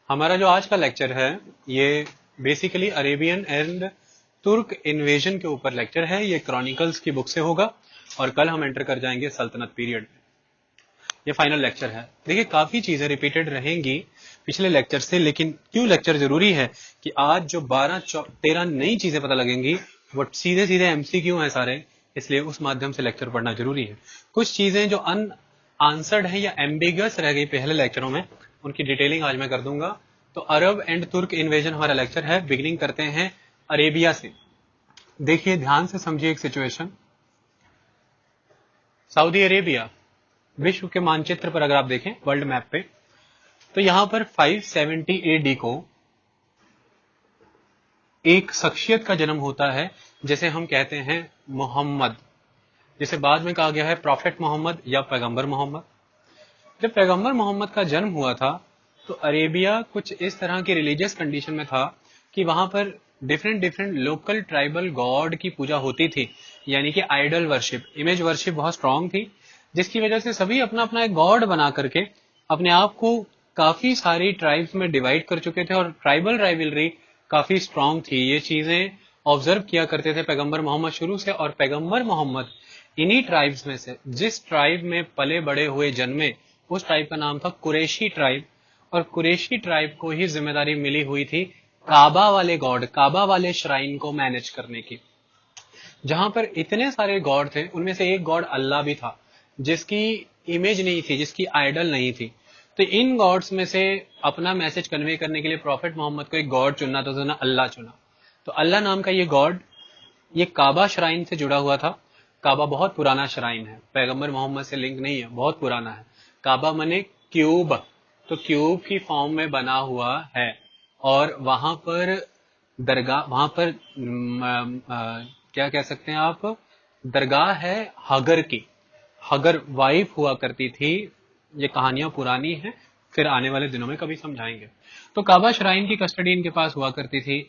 हमारा जो आज का लेक्चर है ये बेसिकली अरेबियन एंड तुर्क इन्वेजन के ऊपर लेक्चर है। ये क्रॉनिकल्स की बुक से होगा और कल हम एंटर कर जाएंगे सल्तनत पीरियड में। ये फाइनल लेक्चर है। देखिए काफी चीजें रिपीटेड रहेंगी पिछले लेक्चर से, लेकिन क्यों लेक्चर जरूरी है कि आज जो 12-13 नई चीजें पता लगेंगी वो सीधे सीधे एमसीक्यू है सारे, इसलिए उस माध्यम से लेक्चर पढ़ना जरूरी है। कुछ चीजें जो अनआंसर्ड है या एम्बिगस रह गई पहले लेक्चरों में, उनकी डिटेलिंग आज मैं कर दूंगा। तो अरब एंड तुर्क इन्वेजन हमारा लेक्चर है। बिगिनिंग करते हैं अरेबिया से। देखिए ध्यान से समझिए एक सिचुएशन। सऊदी अरेबिया विश्व के मानचित्र पर अगर आप देखें वर्ल्ड मैप पे, तो यहां पर 570 एडी को एक शख्सियत का जन्म होता है, जैसे हम कहते हैं मोहम्मद, जिसे बाद में कहा गया है प्रॉफेट मोहम्मद या पैगंबर मोहम्मद। जब पैगंबर मोहम्मद का जन्म हुआ था तो अरेबिया कुछ इस तरह की रिलीजियस कंडीशन में था कि वहां पर different different local tribal God की पूजा होती थी, यानी कि आइडल वर्शिप, इमेज वर्शिप बहुत स्ट्रांग थी, जिसकी वजह से सभी अपना अपना एक गॉड बना करके अपने आप को काफी सारी ट्राइब्स में डिवाइड कर चुके थे और ट्राइबल राइवलरी काफी स्ट्रांग थी। ये चीजें ऑब्जर्व किया करते थे पैगंबर मोहम्मद शुरू से, और पैगंबर मोहम्मद इन्हीं ट्राइब्स में से जिस ट्राइब में पले बड़े हुए जन्मे उस ट्राइब का नाम था कुरैशी ट्राइब, और कुरैशी ट्राइब को ही जिम्मेदारी मिली हुई थी काबा वाले गॉड, काबा वाले श्राइन को मैनेज करने की। जहां पर इतने सारे गॉड थे उनमें से एक गॉड अल्लाह भी था, जिसकी इमेज नहीं थी, जिसकी आइडल नहीं थी। तो इन गॉड्स में से अपना मैसेज कन्वे करने के लिए प्रॉफिट मोहम्मद को एक गॉड चुनना था, तो उन्होंने अल्लाह चुना। तो अल्लाह नाम का ये गॉड ये काबा श्राइन से जुड़ा हुआ था। काबा बहुत पुराना श्राइन है, पैगंबर मोहम्मद से लिंक नहीं है, बहुत पुराना है। काबा मने क्यूब, तो क्यूब की फॉर्म में बना हुआ है, और वहां पर दरगाह, वहां पर क्या कह सकते हैं आप, दरगाह है हगर की। हगर वाइफ हुआ करती थी। ये कहानियां पुरानी हैं, फिर आने वाले दिनों में कभी समझाएंगे। तो काबा श्राइन की कस्टडी इनके पास हुआ करती थी।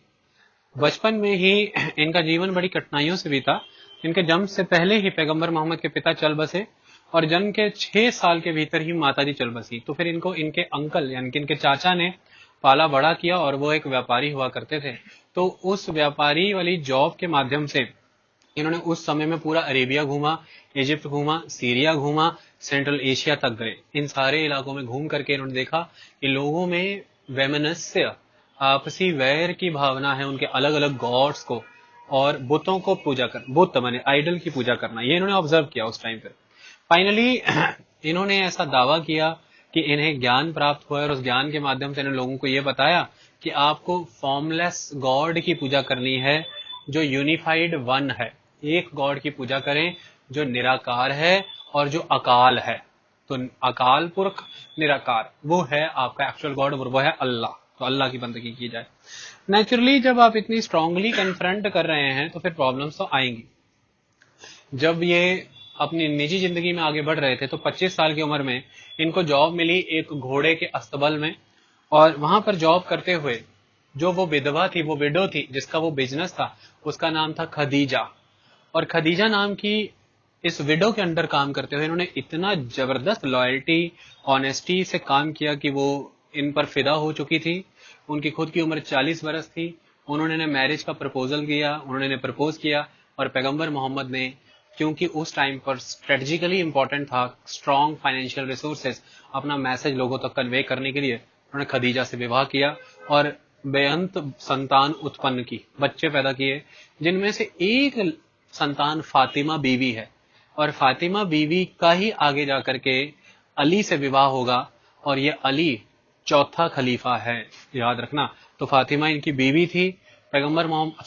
बचपन में ही इनका जीवन बड़ी कठिनाइयों से बीता। इनके जन्म से पहले ही पैगंबर मोहम्मद के पिता चल बसे और जन्म के 6 साल के भीतर ही माताजी चल बसी। तो फिर इनको इनके अंकल यानी कि इनके चाचा ने पाला बड़ा किया, और वो एक व्यापारी हुआ करते थे। तो उस व्यापारी वाली जॉब के माध्यम से इन्होंने उस समय में पूरा अरेबिया घूमा, इजिप्ट घूमा, सीरिया घूमा, सेंट्रल एशिया तक गए। इन सारे इलाकों में घूम करके इन्होंने देखा कि लोगों में वैमनस्य, आपसी वैर की भावना है, उनके अलग अलग गॉड्स को और बुतों को पूजा कर, बुत माने आइडल की पूजा करना, ये इन्होंने ऑब्जर्व किया उस टाइम पे। फाइनली इन्होंने ऐसा दावा किया कि इन्हें ज्ञान प्राप्त हुआ, और उस ज्ञान के माध्यम से इन्होंने लोगों को यह बताया कि आपको फॉर्मलेस गॉड की पूजा करनी है, जो यूनिफाइड वन है। एक गॉड की पूजा करें जो निराकार है और जो अकाल है। तो अकाल पुरख निराकार वो है आपका एक्चुअल गॉड, और वो है अल्लाह। तो अल्लाह की बंदगी की जाए। नेचुरली जब आप इतनी स्ट्रांगली कन्फ्रंट कर रहे हैं तो फिर प्रॉब्लम्स तो आएंगी। जब ये अपनी निजी जिंदगी में आगे बढ़ रहे थे तो 25 साल की उम्र में इनको जॉब मिली एक घोड़े के अस्तबल में, और वहां पर जॉब करते हुए जो वो विधवा थी, वो विडो थी, जिसका वो बिजनेस था, उसका नाम था खदीजा। और खदीजा नाम की इस विडो के अंडर काम करते हुए इन्होंने इतना जबरदस्त लॉयल्टी, ऑनेस्टी से काम किया कि वो इन पर फिदा हो चुकी थी। उनकी खुद की उम्र 40 बरस थी। उन्होंने मैरिज का प्रपोजल किया, उन्होंने प्रपोज किया, और पैगंबर मोहम्मद ने, क्योंकि उस टाइम पर स्ट्रेटेजिकली इंपॉर्टेंट था स्ट्रॉन्ग फाइनेंशियल रिसोर्सेज, अपना मैसेज लोगों तक कन्वे करने के लिए उन्होंने खदीजा से विवाह किया और बेअंत संतान उत्पन्न की, बच्चे पैदा किए, जिनमें से एक संतान फातिमा बीवी है। और फातिमा बीवी का ही आगे जाकर के अली से विवाह होगा, और ये अली चौथा खलीफा है, याद रखना। तो फातिमा इनकी बीवी थी, पैगंबर मोहम्मद,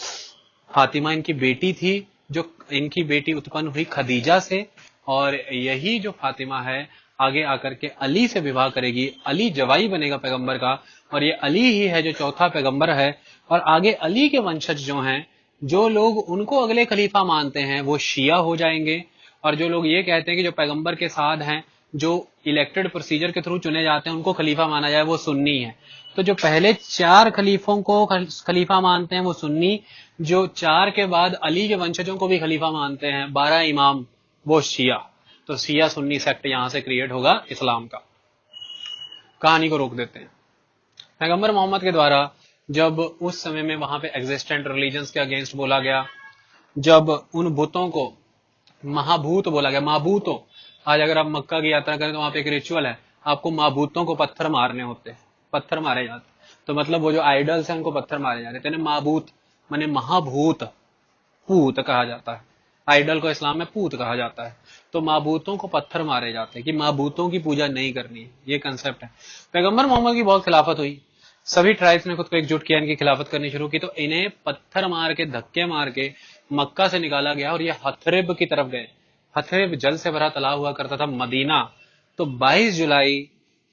फातिमा इनकी बेटी थी, जो इनकी बेटी उत्पन्न हुई खदीजा से, और यही जो फातिमा है आगे आकर के अली से विवाह करेगी। अली जवाई बनेगा पैगंबर का, और ये अली ही है जो चौथा पैगंबर है। और आगे अली के वंशज जो हैं, जो लोग उनको अगले खलीफा मानते हैं वो शिया हो जाएंगे, और जो लोग ये कहते हैं कि जो पैगंबर के साथ हैं, जो इलेक्टेड प्रोसीजर के थ्रू चुने जाते हैं, उनको खलीफा माना जाए, वो सुन्नी है। तो जो पहले 4 खलीफों को खलीफा मानते हैं वो सुन्नी, जो 4 के बाद अली के वंशजों को भी खलीफा मानते हैं, 12 इमाम, वो शिया। तो शिया सुन्नी सेक्ट यहां से क्रिएट होगा इस्लाम का। कहानी को रोक देते हैं। पैगंबर मोहम्मद के द्वारा जब उस समय में वहां पे एग्जिस्टेंट रिलीजन्स के अगेंस्ट बोला गया, जब उन बुतों को महाभूत बोला गया, माबूतों, आज अगर आप मक्का की यात्रा करें तो वहां पे एक रिचुअल है, आपको माबूतों को पत्थर मारने होते हैं, पत्थर मारे जाते हैं। तो मतलब वो जो आइडल्स हैं उनको पत्थर मारे जा रहे थे। माबूत माने महाभूत, पूत कहा जाता है, आइडल को इस्लाम में पूत कहा जाता है। तो माबूतों को पत्थर मारे जाते हैं कि माबूतों की पूजा नहीं करनी है, ये कंसेप्ट है। पैगंबर मोहम्मद की बहुत खिलाफत हुई, सभी ट्राइब्स ने खुद को एकजुट किया, इनकी खिलाफत करनी शुरू की। तो इन्हें पत्थर मार के, धक्के मार के मक्का से निकाला गया और ये हथरेब की तरफ गए। हथरेब जल से भरा तालाब हुआ करता था मदीना। तो 22 जुलाई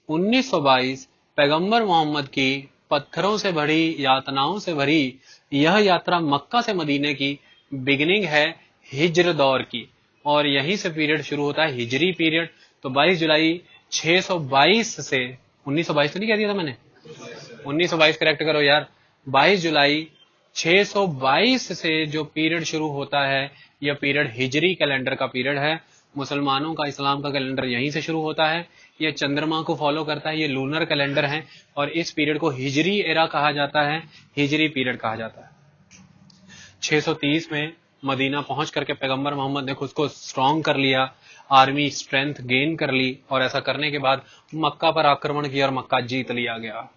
1922 पैगंबर मोहम्मद की पत्थरों से भरी, यातनाओं से भरी यह यात्रा मक्का से मदीने की बिगिनिंग है हिज्र दौर की, और यहीं से पीरियड शुरू होता है हिजरी पीरियड। तो 22 जुलाई 622 से 1922 तो नहीं कह दिया था मैंने, 1922 करेक्ट करो यार। 22 जुलाई 622 से जो पीरियड शुरू होता है, यह पीरियड हिजरी कैलेंडर का पीरियड है। मुसलमानों का, इस्लाम का कैलेंडर यहीं से शुरू होता है। यह चंद्रमा को फॉलो करता है, ये लूनर कैलेंडर है, और इस पीरियड को हिजरी एरा कहा जाता है, हिजरी पीरियड कहा जाता है। 630 में मदीना पहुंच करके पैगंबर मोहम्मद ने खुद को स्ट्रॉन्ग कर लिया, आर्मी स्ट्रेंथ गेन कर ली, और ऐसा करने के बाद मक्का पर आक्रमण किया और मक्का जीत लिया गया।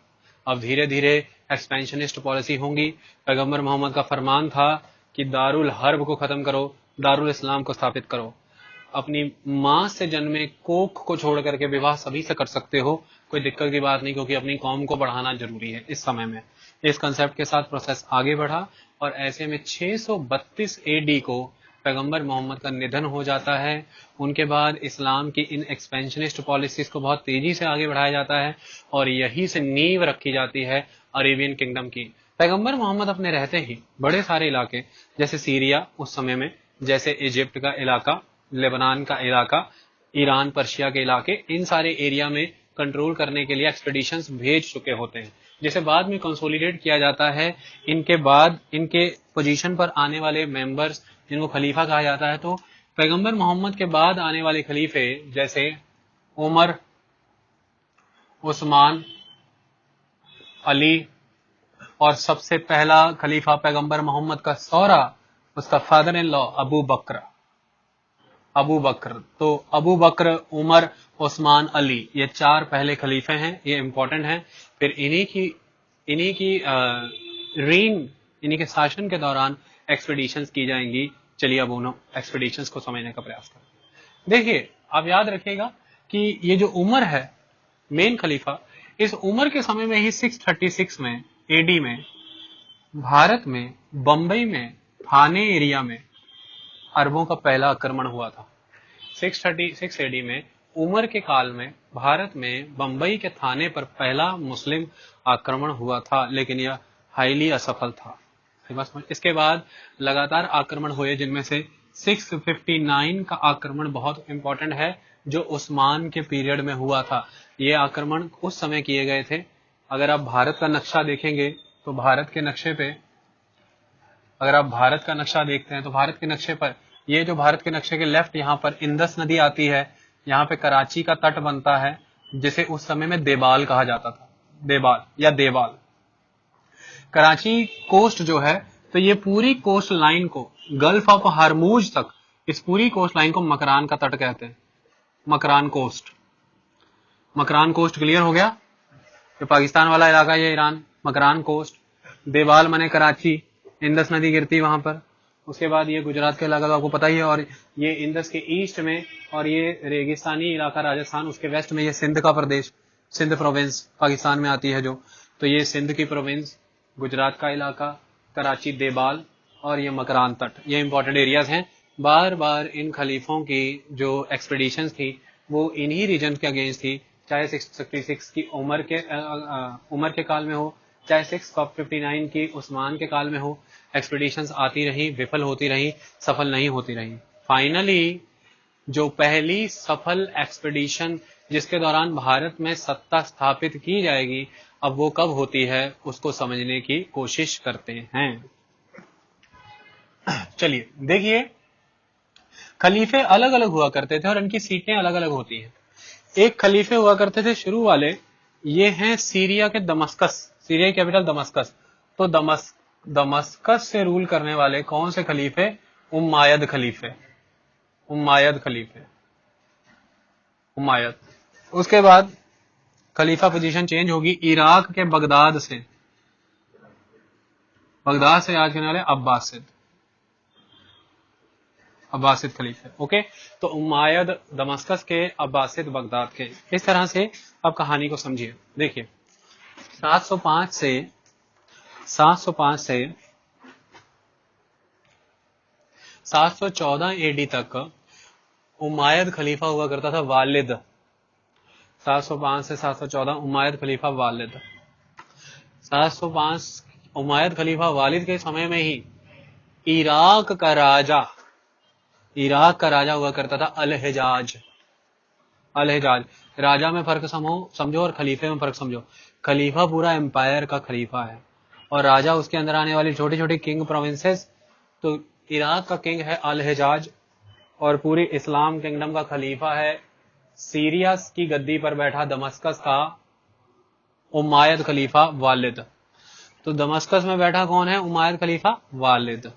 अब धीरे धीरे एक्सपेंशनिस्ट पॉलिसी होंगी। पैगंबर मोहम्मद का फरमान था कि दारुल हर्ब को खत्म करो, दारुल इस्लाम को स्थापित करो। अपनी मां से जन्मे कोख को छोड़ करके विवाह सभी से कर सकते हो, कोई दिक्कत की बात नहीं, क्योंकि अपनी कौम को बढ़ाना जरूरी है इस समय में। इस कंसेप्ट के साथ प्रोसेस आगे बढ़ा, और ऐसे में 632 एडी को पैगंबर मोहम्मद का निधन हो जाता है। उनके बाद इस्लाम की इन एक्सपेंशनिस्ट पॉलिसीज को बहुत तेजी से आगे बढ़ाया जाता है, और यहीं से नींव रखी जाती है अरेबियन किंगडम की। पैगंबर मोहम्मद अपने रहते ही बड़े सारे इलाके, जैसे सीरिया उस समय में, जैसे इजिप्ट का इलाका, लेबनान का इलाका, ईरान पर्शिया के इलाके, इन सारे एरिया में कंट्रोल करने के लिए एक्सपेडिशंस भेज चुके होते हैं, जिसे बाद में कंसोलिडेट किया जाता है। इनके बाद इनके पोजीशन पर आने वाले मेंबर्स, जिनको खलीफा कहा जाता है, तो पैगंबर मोहम्मद के बाद आने वाले खलीफे जैसे उमर, उस्मान, अली, और सबसे पहला खलीफा पैगंबर मोहम्मद का सौरा, उसका फादर इन लॉ अबू बकर। तो अबू बकर, उमर, उस्मान, अली, ये चार पहले खलीफे हैं, ये इंपॉर्टेंट हैं। फिर इन्हीं की रेन, इन्हीं के शासन के दौरान एक्सपेडिशंस की जाएंगी। चलिए अब उन एक्सपेडिशंस को समझने का प्रयास करें। देखिए, आप याद रखिएगा कि ये जो उमर है मेन खलीफा, इस उमर के समय में ही 636 में एडी में भारत में, बंबई में, थाने एरिया में अरबों का पहला आक्रमण हुआ था। 636 एडी में उमर के काल में भारत में बंबई के थाने पर पहला मुस्लिम आक्रमण हुआ था, लेकिन यह हाईली असफल था। इसके बाद लगातार आक्रमण हुए, जिनमें से 659 का आक्रमण बहुत इंपॉर्टेंट है, जो उस्मान के पीरियड में हुआ था। ये आक्रमण उस समय किए गए थे। अगर आप भारत का नक्शा देखेंगे तो भारत के नक्शे पे, अगर आप भारत का नक्शा देखते हैं तो भारत के नक्शे पर, ये जो भारत के नक्शे के लेफ्ट, यहाँ पर इंदस नदी आती है, यहाँ पे कराची का तट बनता है, जिसे उस समय में देबाल कहा जाता था, देबाल या देवाल। कराची कोस्ट जो है, तो ये पूरी कोस्ट लाइन को, गल्फ ऑफ हारमूज तक, इस पूरी कोस्ट लाइन को मकरान का तट कहते हैं। Makran coast, Makran coast clear हो गया। ये पाकिस्तान वाला इलाका, ये ईरान, मकरान कोस्ट। देवाल माने कराची, इंदस नदी गिरती है वहां पर। उसके बाद ये गुजरात का इलाका तो आपको पता ही है, और ये इंदस के ईस्ट में, और ये रेगिस्तानी इलाका राजस्थान, उसके वेस्ट में ये सिंध का प्रदेश, सिंध प्रोविंस पाकिस्तान में आती है जो, तो ये सिंध की प्रोविंस, गुजरात का इलाका, कराची, देबाल, और ये मकरान तट, ये इंपॉर्टेंट एरियाज हैं। बार बार इन खलीफों की जो एक्सपेडिशन थी वो इन्हीं रीजन के अगेंस्ट थी, चाहे 636 की उमर के काल में हो, चाहे 659 की उस्मान के काल में हो। एक्सपेडिशंस आती रही, विफल होती रही, सफल नहीं होती रही। फाइनली जो पहली सफल एक्सपेडिशन जिसके दौरान भारत में सत्ता स्थापित की जाएगी, अब वो कब होती है उसको समझने की कोशिश करते हैं। चलिए देखिए, खलीफे अलग अलग हुआ करते थे और इनकी सीटें अलग अलग होती हैं। एक खलीफे हुआ करते थे शुरू वाले, ये हैं सीरिया के दमस्कस, सीरिया की कैपिटल दमस्कस। तो दमस्कस से रूल करने वाले कौन से खलीफे? उम्मायद खलीफे, उम्मायद खलीफे, उम्मायद। उसके बाद खलीफा पोजीशन चेंज होगी, इराक के बगदाद से, बगदाद से राज करने वाले अब्बासिद, अब्बासिद खलीफे। ओके, तो उम्मायद दमस्कस के, अब्बासिद बगदाद के। इस तरह से अब कहानी को समझिए। देखिए 705 से 714 एडी तक उम्मायद खलीफा हुआ करता था, वालिद। 705 से 714 उम्मायद खलीफा वालिद। 705 उम्मायद खलीफा वालिद के समय में ही इराक का राजा, इराक का राजा हुआ करता था अल-हिजाज। अल-हिजाज, राजा में फर्क समझो और खलीफे में फर्क समझो। खलीफा पूरा एम्पायर का खलीफा है और राजा उसके अंदर आने वाली छोटी छोटी किंग प्रोविंसेस। तो इराक का किंग है अल-हिजाज और पूरी इस्लाम किंगडम का खलीफा है सीरिया की गद्दी पर बैठा दमस्कस का उम्मायद खलीफा वालिद। तो दमस्कस में बैठा कौन है? उम्मायद खलीफा वालिद।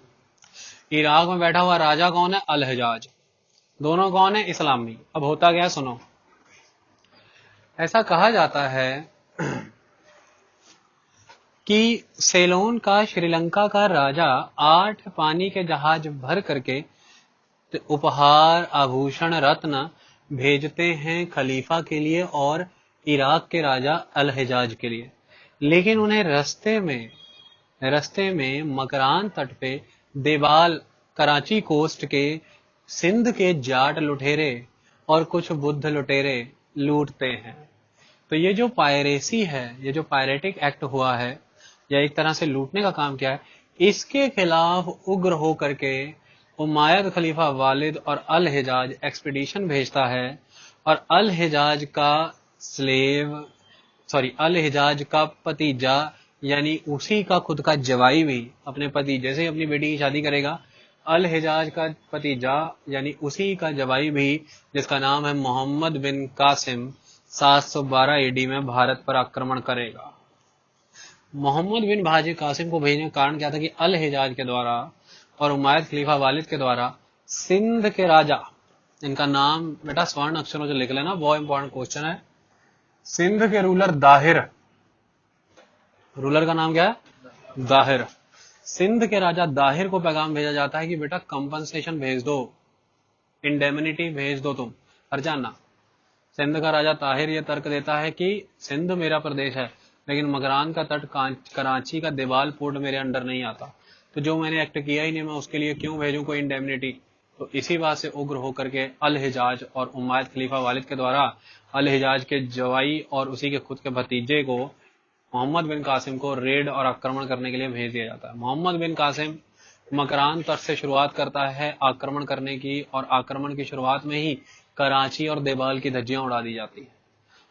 इराक में बैठा हुआ राजा कौन है? अल-हिजाज। दोनों कौन है? इस्लामी। अब होता क्या, सुनो। ऐसा कहा जाता है कि सेलोन का श्रीलंका का राजा 8 पानी के जहाज भर करके उपहार, आभूषण, रत्न भेजते हैं खलीफा के लिए और इराक के राजा अल-हिजाज के लिए। लेकिन उन्हें रस्ते में मकरान तट पे देवाल, कराची कोस्ट के, सिंध के जाट लुटेरे और कुछ बुद्ध लुटेरे लूटते हैं। तो ये जो पायरेसी है, ये जो पायरेटिक एक्ट हुआ है या एक तरह से लूटने का काम किया है, इसके खिलाफ उग्र हो करके उम्मायद खलीफा वालिद और अल-हिजाज एक्सपीडिशन भेजता है और अल-हिजाज का भतीजा यानी उसी का खुद का जवाई भी, अपने भतीजे से अपनी बेटी की शादी करेगा, अल-हिजाज का भतीजा यानी उसी का जवाई भी, जिसका नाम है मोहम्मद बिन कासिम, 712 एडी में भारत पर आक्रमण करेगा। मोहम्मद बिन भाजी कासिम को भेजने का कारण क्या था कि अल-हिजाज के द्वारा और उम्मायद खलीफा वालिद के द्वारा सिंध के राजा, इनका नाम बेटा स्वर्ण अक्षरों से लिख लेना, बहुत इंपॉर्टेंट क्वेश्चन है। सिंध के रूलर दाहिर, रूलर का नाम क्या है? दाहिर। सिंध के राजा दाहिर को पैगाम भेजा जाता है कि बेटा कंपनसेशन भेज दो, इंडेमनिटी भेज दो तुम, हर जानना। सिंध का राजा ताहिर यह तर्क देता है कि सिंध मेरा प्रदेश है लेकिन मकरान का तट, कराची का देवाल पोर्ट मेरे अंडर नहीं आता, तो जो मैंने एक्ट किया ही नहीं, मैं उसके लिए क्यों भेजूं कोई इंडेमनिटी। तो इसी बात से उग्र होकर के अल-हिजाज और उम्मायद खलीफा वालिद के द्वारा अल-हिजाज के जवाई और उसी के खुद के भतीजे को, मोहम्मद बिन कासिम को रेड और आक्रमण करने के लिए भेज दिया जाता है। मोहम्मद बिन कासिम मकरान तट से शुरुआत करता है आक्रमण करने की और आक्रमण की शुरुआत में ही कराची और देवाल की धज्जियां उड़ा दी जाती है।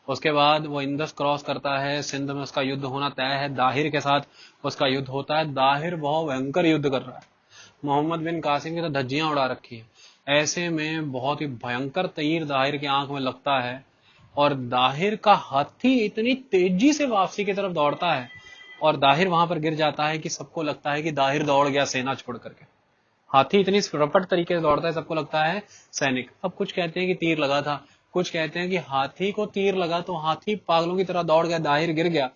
उसके बाद वो इंदस क्रॉस करता है, सिंध में उसका युद्ध होना तय है, दाहिर के साथ उसका युद्ध होता है। दाहिर बहुत भयंकर युद्ध कर रहा है, मोहम्मद बिन कासिम की तो धज्जियां उड़ा रखी है। ऐसे में बहुत ही भयंकर तीर दाहिर की आंख में लगता है और दाहिर का हाथी इतनी तेजी से वापसी की तरफ दौड़ता है और दाहिर वहां पर गिर जाता है कि सबको लगता है कि दाहिर दौड़ गया सेना छोड़ करके। हाथी इतनी रपट तरीके से दौड़ता है, सबको लगता है सैनिक। अब कुछ कहते हैं कि तीर लगा था, कुछ कहते हैं कि हाथी को तीर लगा तो हाथी पागलों की तरह दौड़ गया, दाहिर गिर गया।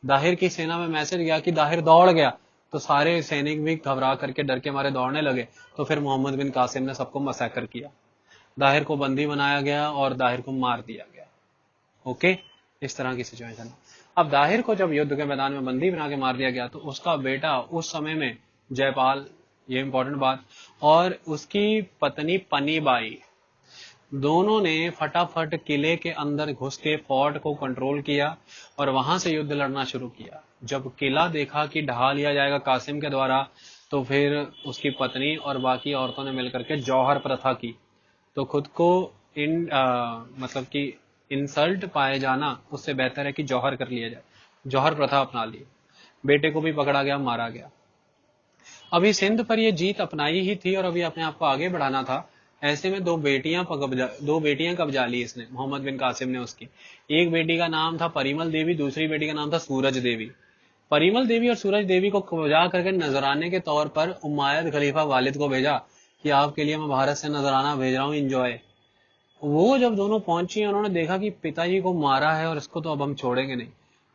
दाहिर की सेना में मैसेज गया कि दाहिर दौड़ गया, तो सारे सैनिक भी घबरा करके डर के मारे दौड़ने लगे। तो फिर मोहम्मद बिन कासिम ने सबको मसैकर किया, दाहिर को बंदी बनाया गया और दाहिर को मार दिया गया। ओके, इस तरह की सिचुएशन। अब दाहिर को जब युद्ध के मैदान में बंदी बना के मार दिया गया तो उसका बेटा उस समय में जयपाल, ये इंपॉर्टेंट बात, और उसकी पत्नी पनीबाई, दोनों ने फटाफट किले के अंदर घुस के फोर्ट को कंट्रोल किया और वहां से युद्ध लड़ना शुरू किया। जब किला देखा कि ढहा लिया जाएगा कासिम के द्वारा, तो फिर उसकी पत्नी और बाकी औरतों ने मिलकर के जौहर प्रथा की। तो खुद को मतलब कि इंसल्ट पाए जाना, उससे बेहतर है कि जौहर कर लिया जाए। जौहर प्रथा अपना ली, बेटे को भी पकड़ा गया, मारा गया। अभी सिंध पर यह जीत अपनाई ही थी और अभी अपने आप को आगे बढ़ाना था। ऐसे में दो बेटियां कब्जा ली इसने, मोहम्मद बिन कासिम ने उसकी। एक बेटी का नाम था परिमल देवी, दूसरी बेटी का नाम था सूरज देवी। परिमल देवी और सूरज देवी को कब्जा करके नजराने के तौर पर उम्मयद खलीफा वालिद को भेजा कि आपके लिए मैं भारत से नजराना भेज रहा हूँ, इंजॉय। वो जब दोनों पहुंची, उन्होंने देखा कि पिताजी को मारा है और इसको तो अब हम छोड़ेंगे नहीं।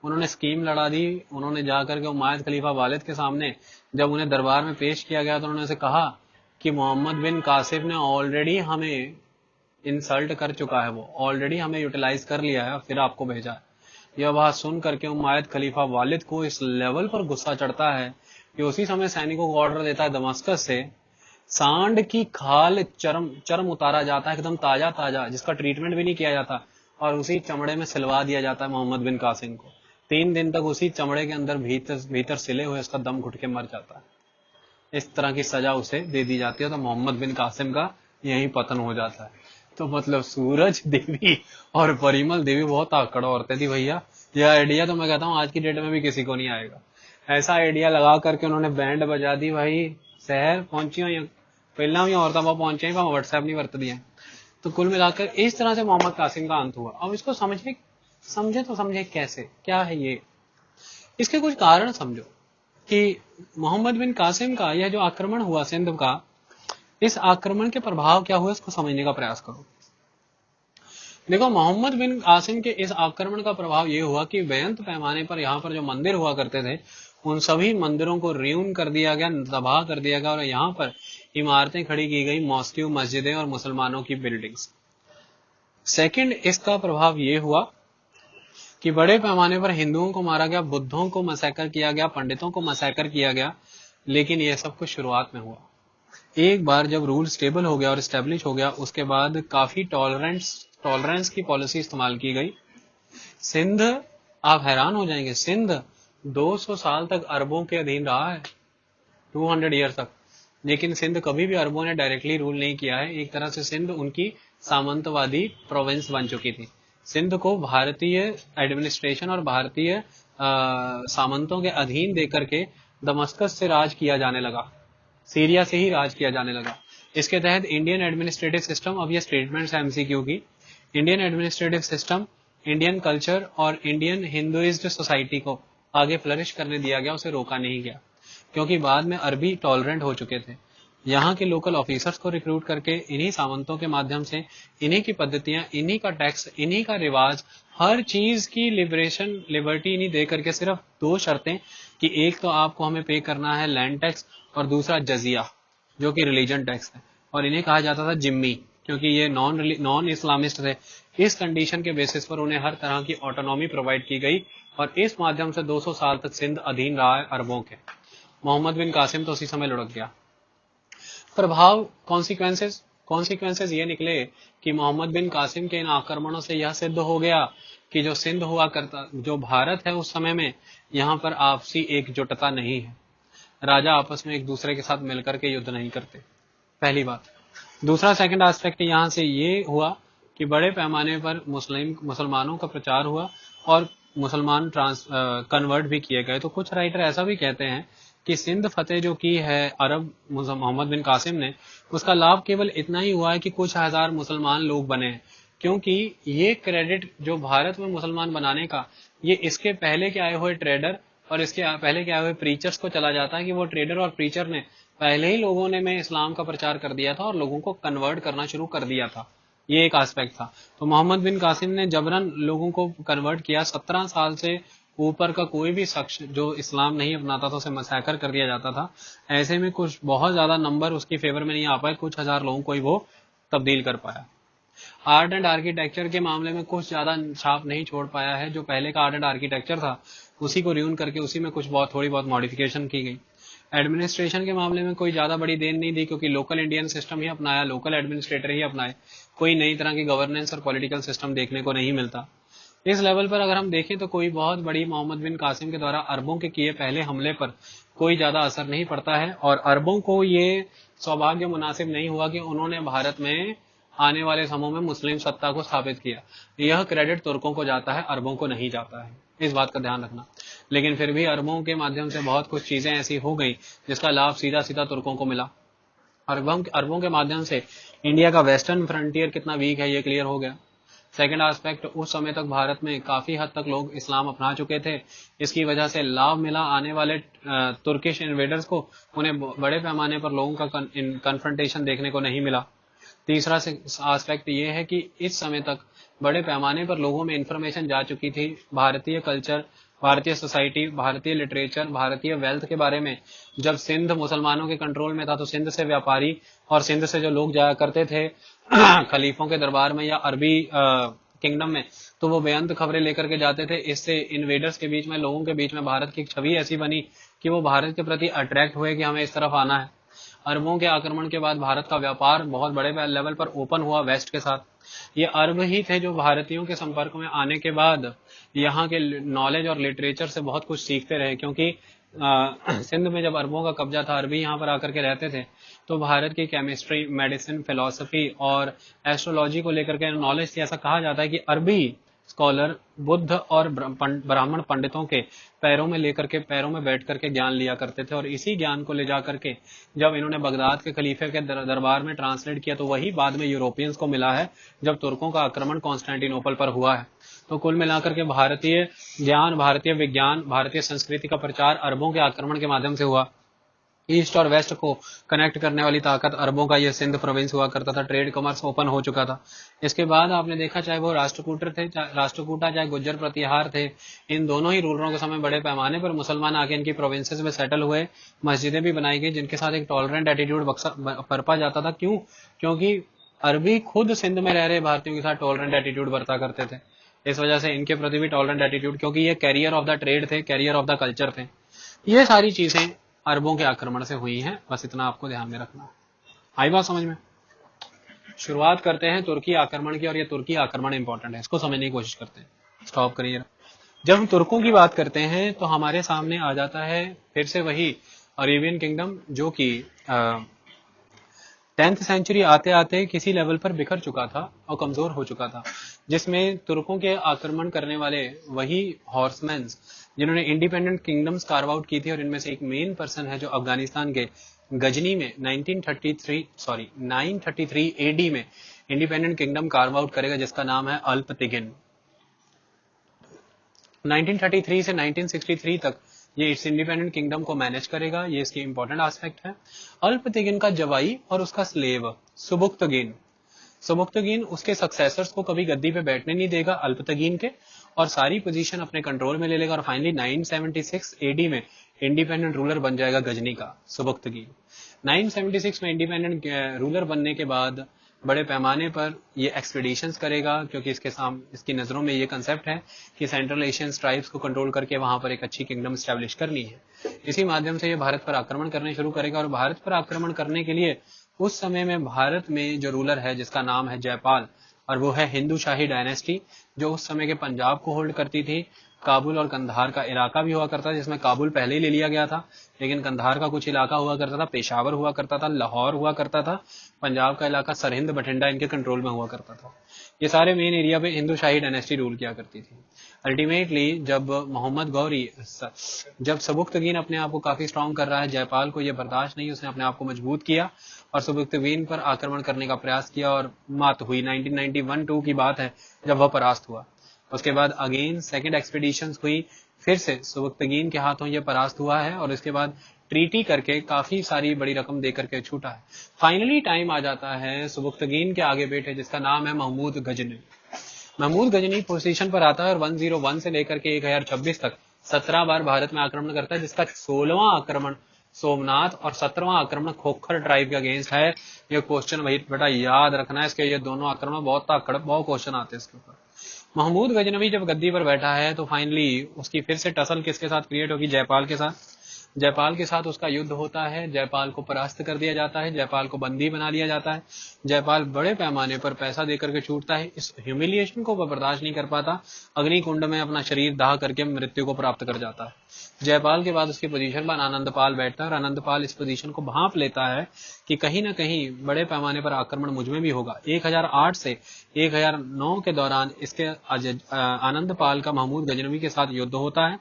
उन्होंने स्कीम लड़ा दी। उन्होंने जाकर के उम्मयद खलीफा वालिद के सामने जब उन्हें दरबार में पेश किया गया तो उन्होंने उसे कहा कि मोहम्मद बिन कासिम ने ऑलरेडी हमें इंसल्ट कर चुका है, वो ऑलरेडी हमें यूटिलाइज कर लिया है, फिर आपको भेजा है। यह बात सुन करके उम्मयद खलीफा वालिद को इस लेवल पर गुस्सा चढ़ता है कि उसी समय सैनिकों को ऑर्डर देता है दमस्कस से सांड की खाल चरम उतारा जाता है, एकदम ताजा ताजा, जिसका ट्रीटमेंट भी नहीं किया जाता, और उसी चमड़े में सिलवा दिया जाता है मोहम्मद बिन कासिम को। 3 दिन तक उसी चमड़े के अंदर भीतर सिले हुए उसका दम घुट के मर जाता है। इस तरह की सजा उसे दे दी जाती है, तो मोहम्मद बिन कासिम का यही पतन हो जाता है। तो मतलब सूरज देवी और परिमल देवी बहुत आकड़ औरतें थी भैया। यह आइडिया तो मैं कहता हूँ आज की डेट में भी किसी को नहीं आएगा। ऐसा आइडिया लगा करके उन्होंने बैंड बजा दी भाई। शहर पहुंची हुई पहला भी औरतें वहां पहुंचे, व्हाट्सएप नहीं वरत दिया। तो कुल मिलाकर इस तरह से मोहम्मद कासिम का अंत हुआ। अब इसको समझे तो समझे कैसे, क्या है ये, इसके कुछ कारण समझो कि मोहम्मद बिन कासिम का यह जो आक्रमण हुआ सिंध का, इस आक्रमण के प्रभाव क्या हुए इसको समझने का प्रयास करो। देखो, मोहम्मद बिन कासिम के इस आक्रमण का प्रभाव यह हुआ कि बेअंत पैमाने पर यहाँ पर जो मंदिर हुआ करते थे उन सभी मंदिरों को रियून कर दिया गया, तबाह कर दिया गया, और यहाँ पर इमारतें खड़ी की गई, मॉस्क्यू, मस्जिदें और मुसलमानों की बिल्डिंग्स। सेकंड, इसका प्रभाव यह हुआ कि बड़े पैमाने पर हिंदुओं को मारा गया, बुद्धों को मैसेकर किया गया, पंडितों को मैसेकर किया गया। लेकिन यह सब कुछ शुरुआत में हुआ। एक बार जब रूल स्टेबल हो गया और स्टेब्लिश हो गया, उसके बाद काफी टॉलरेंस की पॉलिसी इस्तेमाल की गई। सिंध, आप हैरान हो जाएंगे, सिंध 200 साल तक अरबों के अधीन रहा है, 200 ईयर तक। लेकिन सिंध कभी भी अरबों ने डायरेक्टली रूल नहीं किया है। एक तरह से सिंध उनकी सामंतवादी प्रोविंस बन चुकी थी। सिंध को भारतीय एडमिनिस्ट्रेशन और भारतीय सामंतों के अधीन देकर के दमस्कस से राज किया जाने लगा, सीरिया से ही राज किया जाने लगा। इसके तहत इंडियन एडमिनिस्ट्रेटिव सिस्टम, अब ये स्टेटमेंट्स एमसीक्यू की, Indian administrative system, Indian culture और इंडियन हिंदुइज्ड सोसाइटी को आगे फ्लरिश करने दिया गया, उसे रोका नहीं गया, क्योंकि बाद में अरबी टॉलरेंट हो चुके थे। यहाँ के लोकल ऑफिसर्स को रिक्रूट करके इन्हीं सामंतों के माध्यम से इन्हीं की पद्धतियां, इन्हीं का टैक्स, इन्हीं का रिवाज, हर चीज की लिबर्टी इन्हीं दे करके, सिर्फ 2 शर्तें कि एक तो आपको हमें पे करना है लैंड टैक्स और दूसरा जजिया जो कि रिलीजन टैक्स है। और इन्हें कहा जाता था जिम्मी, क्योंकि ये नॉन इस्लामिस्ट थे। इस कंडीशन के बेसिस पर उन्हें हर तरह की ऑटोनॉमी प्रोवाइड की गई और इस माध्यम से 200 साल तक सिंध अधीन रहा है अरबों के। मोहम्मद बिन कासिम तो उसी समय लुढ़क गया। प्रभाव, कॉन्सिक्वेंसेस ये निकले कि मोहम्मद बिन कासिम के इन आक्रमणों से यह सिद्ध हो गया कि जो सिंध हुआ करता, जो भारत है उस समय में, यहाँ पर आपसी एकजुटता नहीं है। राजा आपस में एक दूसरे के साथ मिलकर के युद्ध नहीं करते, पहली बात। दूसरा, सेकंड एस्पेक्ट यहाँ से ये हुआ कि बड़े पैमाने पर मुसलमानों का प्रचार हुआ और मुसलमान कन्वर्ट भी किए गए। तो कुछ राइटर ऐसा भी कहते हैं कि सिंध फतेह जो की है अरब मोहम्मद बिन कासिम ने, उसका लाभ केवल इतना ही हुआ है कि कुछ हजार मुसलमान लोग बने हैं, क्योंकि ये क्रेडिट जो भारत में मुसलमान बनाने का, ये इसके पहले के आए हुए ट्रेडर और इसके पहले के आए हुए प्रीचर्स को चला जाता है कि वो ट्रेडर और प्रीचर ने पहले ही लोगों ने में इस्लाम का प्रचार कर दिया था और लोगों को कन्वर्ट करना शुरू कर दिया था। ये एक एस्पेक्ट था। तो मोहम्मद बिन कासिम ने जबरन लोगों को कन्वर्ट किया। 17 साल से ऊपर का कोई भी शख्स जो इस्लाम नहीं अपनाता था उसे मैसेकर कर दिया जाता था। ऐसे में कुछ बहुत ज्यादा नंबर उसकी फेवर में नहीं आ पाए, कुछ हजार लोगों को ही वो तब्दील कर पाया। आर्ट एंड आर्किटेक्चर के मामले में कुछ ज्यादा छाप नहीं छोड़ पाया है। जो पहले का आर्ट एंड आर्किटेक्चर था उसी को रियून करके उसी में कुछ थोड़ी बहुत मॉडिफिकेशन की गई। एडमिनिस्ट्रेशन के मामले में कोई ज्यादा बड़ी देन नहीं दी, क्योंकि लोकल इंडियन सिस्टम ही अपनाया, लोकल एडमिनिस्ट्रेटर ही अपनाए, कोई नई तरह की गवर्नेंस और पॉलिटिकल सिस्टम देखने को नहीं मिलता। इस लेवल पर अगर हम देखें तो कोई बहुत बड़ी मोहम्मद बिन कासिम के द्वारा अरबों के किए पहले हमले पर कोई ज्यादा असर नहीं पड़ता है, और अरबों को ये सौभाग्य मुनासिब नहीं हुआ कि उन्होंने भारत में आने वाले समूह में मुस्लिम सत्ता को स्थापित किया। यह क्रेडिट तुर्कों को जाता है, अरबों को नहीं जाता है, इस बात का ध्यान रखना। लेकिन फिर भी अरबों के माध्यम से बहुत कुछ चीजें ऐसी हो गई जिसका लाभ सीधा सीधा तुर्कों को मिला। अरबों के माध्यम से इंडिया का वेस्टर्न फ्रंटियर कितना वीक है ये क्लियर हो गया। सेकंड एस्पेक्ट, उस समय तक भारत में काफी हद तक लोग इस्लाम अपना चुके थे, इसकी वजह से लाभ मिला आने वाले तुर्किश इन्वेडर्स को, उन्हें बड़े पैमाने पर लोगों का कन्फ्रंटेशन देखने को नहीं मिला। तीसरा एस्पेक्ट ये है कि इस समय तक बड़े पैमाने पर लोगों में इंफॉर्मेशन जा चुकी थी भारतीय कल्चर, भारतीय सोसाइटी, भारतीय लिटरेचर, भारतीय वेल्थ के बारे में। जब सिंध मुसलमानों के कंट्रोल में था तो सिंध से व्यापारी और सिंध से जो लोग जाया करते थे खलीफों के दरबार में या अरबी किंगडम में, तो वो बेअंत खबरें लेकर के जाते थे। इससे इन्वेडर्स के बीच में, लोगों के बीच में भारत की छवि ऐसी बनी कि वो भारत के प्रति अट्रैक्ट हुए कि हमें इस तरफ आना है। अरबों के आक्रमण के बाद भारत का व्यापार बहुत बड़े लेवल पर ओपन हुआ वेस्ट के साथ। ये अरब ही थे जो भारतीयों के संपर्क में आने के बाद यहाँ के नॉलेज और लिटरेचर से बहुत कुछ सीखते रहे, क्योंकि सिंध में जब अरबों का कब्जा था, अरबी यहाँ पर आकर के रहते थे, तो भारत की केमिस्ट्री, मेडिसिन, फिलॉसफी और एस्ट्रोलॉजी को लेकर के नॉलेज थी। ऐसा कहा जाता है कि अरबी स्कॉलर बुद्ध और ब्राह्मण पंडितों के पैरों में लेकर के, पैरों में बैठ करके ज्ञान लिया करते थे, और इसी ज्ञान को ले जा करके जब इन्होंने बगदाद के खलीफे के दरबार में ट्रांसलेट किया तो वही बाद में यूरोपियंस को मिला है जब तुर्कों का आक्रमण कॉन्स्टेंटिनोपल पर हुआ है। तो कुल मिलाकर के भारतीय ज्ञान, भारतीय विज्ञान, भारतीय संस्कृति का प्रचार अरबों के आक्रमण के माध्यम से हुआ। ईस्ट और वेस्ट को कनेक्ट करने वाली ताकत अरबों का ये सिंध प्रोविंस हुआ करता था। ट्रेड कॉमर्स ओपन हो चुका था। इसके बाद आपने देखा, चाहे वो राष्ट्रकूटर थे, राष्ट्रकूटा, चाहे गुज्जर प्रतिहार थे, इन दोनों ही रूलरों के समय बड़े पैमाने पर मुसलमान आके इनकी प्रोविंसेस में सेटल हुए। मस्जिदें भी बनाई गई जिनके साथ एक टॉलरेंट एटीट्यूड बरपा जाता था। क्यों? क्योंकि अरबी खुद सिंध में रह रहे भारतीयों के साथ टॉलरेंट एटीट्यूड बरता करते थे। इस वजह से इनके प्रति भी टॉलरेंट एटीट्यूड, क्योंकि ये कैरियर ऑफ द ट्रेड थे, कैरियर ऑफ द कल्चर थे। ये सारी चीजें अरबों के आक्रमण से हुई हैं, बस इतना आपको ध्यान में रखना है। आई बात समझ में? शुरुआत करते हैं तुर्की आक्रमण की, और ये तुर्की आक्रमण इंपॉर्टेंट है, इसको समझने की कोशिश करते हैं। स्टॉप करिए। जब हम तुर्कों की बात करते हैं तो हमारे सामने आ जाता है फिर से वही अरेबियन किंगडम, जो कि 10th सेंचुरी आते आते किसी लेवल पर बिखर चुका था और कमजोर हो चुका था, जिसमें तुर्कों के आक्रमण करने वाले वही हॉर्समैन जिन्होंने इंडिपेंडेंट किंगडम्स कार्व आउट की थी, और इनमें से एक मेन पर्सन है जो अफगानिस्तान के गजनी में 933 एडी में इंडिपेंडेंट किंगडम कार्व आउट करेगा, जिसका नाम है अल्पतिगिन। 1933 से 1963 तक ये इस इंडिपेंडेंट किंगडम को मैनेज करेगा। ये इसकी इंपॉर्टेंट एस्पेक्ट है। अल्पतिगिन का जवाई और उसका स्लेव सुबुक्तगीन उसके सक्सेसर्स को कभी गद्दी पे बैठने नहीं देगा अल्पतगीन के, और सारी पोजीशन अपने कंट्रोल में ले लेगा, और फाइनली 976 एडी में इंडिपेंडेंट रूलर बन जाएगा गजनी का सुबुक्तगीन। 976 में इंडिपेंडेंट रूलर बनने के बाद बड़े पैमाने पर ये एक्सपीडिशंस करेगा, क्योंकि इसकी नजरों में ये कंसेप्ट है कि सेंट्रल एशियन ट्राइब्स को कंट्रोल करके वहां पर एक अच्छी किंगडम स्टैब्लिश करनी है। इसी माध्यम से ये भारत पर आक्रमण करने शुरू करेगा, और भारत पर आक्रमण करने के लिए उस समय में भारत में जो रूलर है जिसका नाम है जयपाल, और वो है हिंदू शाही डायनेस्टी, जो उस समय के पंजाब को होल्ड करती थी। काबुल और कंधार का इलाका भी हुआ करता था, जिसमें काबुल पहले ही ले लिया गया था, लेकिन कंधार का कुछ इलाका हुआ करता था, पेशावर हुआ करता था, लाहौर हुआ करता था, पंजाब का इलाका सरहिंद बठिंडा इनके कंट्रोल में हुआ करता था। ये सारे मेन एरिया पे हिंदू शाही डायनेस्टी रूल किया करती थी। अल्टीमेटली जब मोहम्मद गौरी, जब सबुक्तगीन अपने आप को काफी स्ट्रांग कर रहा है, जयपाल को यह बर्दाश्त नहीं, उसने अपने आप को मजबूत किया और सबुक्तगीन पर आक्रमण करने का प्रयास किया, और मात हुई। 1991-2 की बात है जब वह परास्त हुआ। उसके बाद अगेन सेकंड एक्सपीडिशन हुई, फिर से सबुक्तगीन के हाथों ये परास्त हुआ है, और इसके बाद ट्रीटी करके काफी सारी बड़ी रकम देकर के छूटा है। फाइनली टाइम आ जाता है सबुक्तगीन के आगे बैठे, जिसका नाम है महमूद गजनी। महमूद गजनी पोजीशन पर आता है और 101 से लेकर के 1026 तक 17 बार भारत में आक्रमण करता है, जिसका 16वां आक्रमण सोमनाथ और 17वां आक्रमण खोखर ट्राइब के अगेंस्ट है। ये क्वेश्चन भाई बेटा याद रखना है, इसके ये दोनों आक्रमण बहुत क्वेश्चन आते हैं इसके ऊपर। महमूद गजनवी जब गद्दी पर बैठा है तो फाइनली उसकी फिर से टसल किसके साथ क्रिएट होगी? जयपाल के साथ। जयपाल के साथ उसका युद्ध होता है, जयपाल को परास्त कर दिया जाता है, जयपाल को बंदी बना लिया जाता है। जयपाल बड़े पैमाने पर पैसा देकर के छूटता है। इस ह्यूमिलिएशन को वह बर्दाश्त नहीं कर पाता, अग्निकुंड में अपना शरीर दाह करके मृत्यु को प्राप्त कर जाता है। जयपाल के बाद उसकी पोजीशन पर आनंदपाल बैठता है, और आनंदपाल इस पोजीशन को भांप लेता है कि कहीं ना कहीं बड़े पैमाने पर आक्रमण मुझ में भी होगा। 1008 से 1009 के दौरान इसके आनंदपाल का महमूद गजनवी के साथ युद्ध होता है,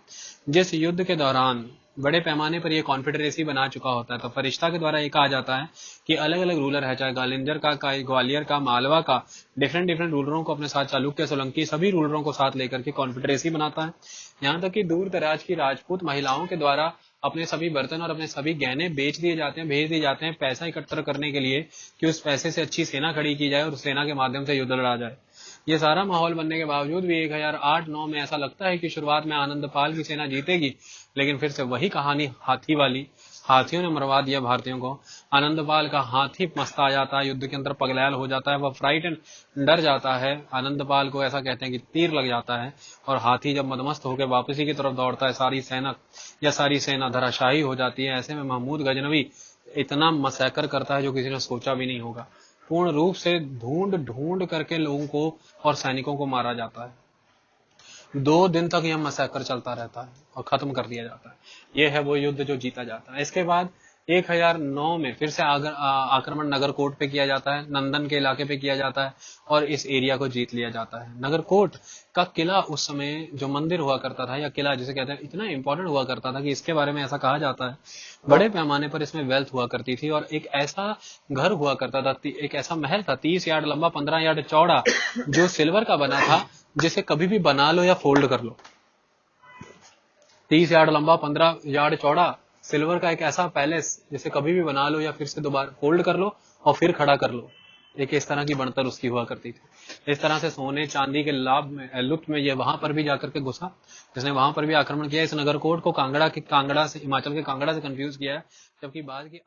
जिस युद्ध के दौरान बड़े पैमाने पर ये कॉन्फेडरेसी बना चुका होता है। तो फरिश्ता के द्वारा ये कहा जाता है कि अलग अलग रूलर है, चाहे गालिंजर का ग्वालियर का, मालवा का, डिफरेंट डिफरेंट रूलरों को अपने साथ, चालुक्य, सोलंकी, सभी रूलरों को साथ लेकर के कॉन्फेडरेसी बनाता है। यहाँ तक कि दूर दराज की राजपूत महिलाओं के द्वारा अपने सभी बर्तन और अपने सभी गहने बेच दिए जाते हैं, भेज दिए जाते हैं पैसा इकट्ठा करने के लिए कि उस पैसे से अच्छी सेना खड़ी की जाए और उस सेना के माध्यम से युद्ध लड़ा जाए। ये सारा माहौल बनने के बावजूद भी 1008-9 में ऐसा लगता है कि शुरुआत में आनंदपाल की सेना जीतेगी, लेकिन फिर से वही कहानी हाथी वाली, हाथियों ने मरवा दिया भारतीयों को। आनंदपाल का हाथी मस्त आ जाता है, युद्ध के अंदर पगलैल हो जाता है, वह फ्राइटन, डर जाता है। आनंदपाल को ऐसा कहते हैं कि तीर लग जाता है, और हाथी जब मदमस्त होकर वापसी की तरफ दौड़ता है, सारी सेना धराशायी हो जाती है। ऐसे में महमूद गजनवी इतना मसैकर करता है जो किसी ने सोचा भी नहीं होगा। पूर्ण रूप से ढूंढ ढूंढ करके लोगों को और सैनिकों को मारा जाता है। 2 दिन तक यह मसैकर चलता रहता है और खत्म कर दिया जाता है। यह है वो युद्ध जो जीता जाता है। इसके बाद 1009 में फिर से आक्रमण नगरकोट पे किया जाता है, नंदन के इलाके पे किया जाता है, और इस एरिया को जीत लिया जाता है। नगरकोट का किला उस समय जो मंदिर हुआ करता था, या किला जिसे कहते हैं, इतना इंपॉर्टेंट हुआ करता था कि इसके बारे में ऐसा कहा जाता है बड़े पैमाने पर इसमें वेल्थ हुआ करती थी। और एक ऐसा घर हुआ करता था, एक ऐसा महल था 30 यार्ड लंबा, 15 यार्ड चौड़ा, जो सिल्वर का बना था, जिसे कभी भी बना लो या फोल्ड कर लो। 30 यार्ड लंबा, 15 यार्ड चौड़ा, सिल्वर का एक ऐसा पैलेस, जिसे कभी भी बना लो या फिर से दोबारा फोल्ड कर लो और फिर खड़ा कर लो। एक इस तरह की बनतर उसकी हुआ करती थी। इस तरह से सोने चांदी के लुप्त में ये वहां पर भी जाकर के घुसा, जिसने वहां पर भी आक्रमण किया। इस नगरकोट को कांगड़ा से, हिमाचल के कांगड़ा से कंफ्यूज किया है, जबकि बाद की